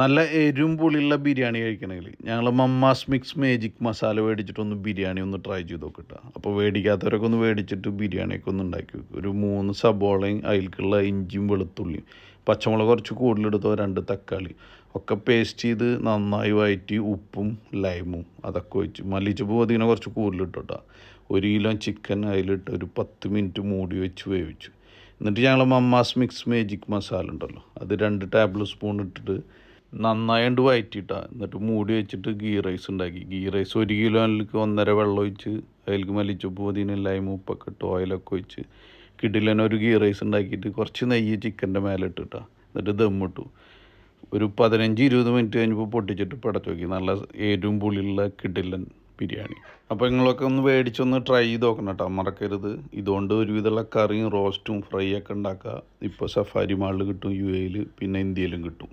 നല്ല എരിവും പുളിയുള്ള ബിരിയാണി കഴിക്കണമെങ്കിൽ ഞങ്ങൾ മമ്മാസ് മിക്സ് മേജിക് മസാല മേടിച്ചിട്ടൊന്ന് ബിരിയാണി ഒന്ന് ട്രൈ ചെയ്ത് നോക്കിട്ട. അപ്പോൾ മേടിക്കാത്തവരൊക്കെ ഒന്ന് മേടിച്ചിട്ട് ബിരിയാണിയൊക്കെ ഒന്ന് ഉണ്ടാക്കി വെക്കും. ഒരു 3 സബോളയും അതിലേക്കുള്ള ഇഞ്ചിയും വെളുത്തുള്ളിയും പച്ചമുളക് കുറച്ച് കൂടുതലെടുത്തോ 2 തക്കാളി ഒക്കെ പേസ്റ്റ് ചെയ്ത് നന്നായി വഴറ്റി ഉപ്പും ലൈമും അതൊക്കെ ഒഴിച്ച് മല്ലിച്ചപ്പ് അതിനെ കുറച്ച് കൂടുതലിട്ടോട്ടാ. 1 കിലോ ചിക്കൻ അതിലിട്ട് ഒരു 10 മിനിറ്റ് മൂടി വെച്ച് വേവിച്ചു. എന്നിട്ട് ഞങ്ങൾ മമ്മാസ് മിക്സ് മേജിക് മസാല ഉണ്ടല്ലോ അത് 2 ടേബിൾ സ്പൂൺ ഇട്ടിട്ട് നന്നായിട്ട് വഴറ്റിയിട്ടാണ്. എന്നിട്ട് മൂടി വെച്ചിട്ട് ഗീ റൈസ് ഉണ്ടാക്കി. ഗീ റൈസ് 1 കിലോയിലേക്ക് 1.5 വെള്ളം ഒഴിച്ച് അതിലേക്ക് മല്ലിച്ചപ്പ് പുതിന ലൈം ഉപ്പൊക്കെ ഇട്ട് ഓയിലൊക്കെ ഒഴിച്ച് കിടിലനെ ഒരു ഗീ റൈസ് ഉണ്ടാക്കിയിട്ട് കുറച്ച് നെയ്യ് ചിക്കൻ്റെ മേലെ ഇട്ടിട്ടാണ്. എന്നിട്ട് ദമ്മിട്ടു. ഒരു 15-20 മിനിറ്റ് കഴിഞ്ഞപ്പോൾ പൊട്ടിച്ചിട്ട് പടച്ചു നോക്കി. നല്ല എരിവും പുളിയുള്ള കിടിലൻ ബിരിയാണി. അപ്പോൾ നിങ്ങളൊക്കെ ഒന്ന് മേടിച്ചൊന്ന് ട്രൈ ചെയ്ത് നോക്കണം കേട്ടോ, മറക്കരുത്. ഇതുകൊണ്ട് ഒരുവിധമുള്ള കറിയും റോസ്റ്റും ഫ്രൈ ഒക്കെ ഉണ്ടാക്കുക. ഇപ്പോൾ സഫാരി മാളിൽ കിട്ടും, UAE പിന്നെ ഇന്ത്യയിലും കിട്ടും.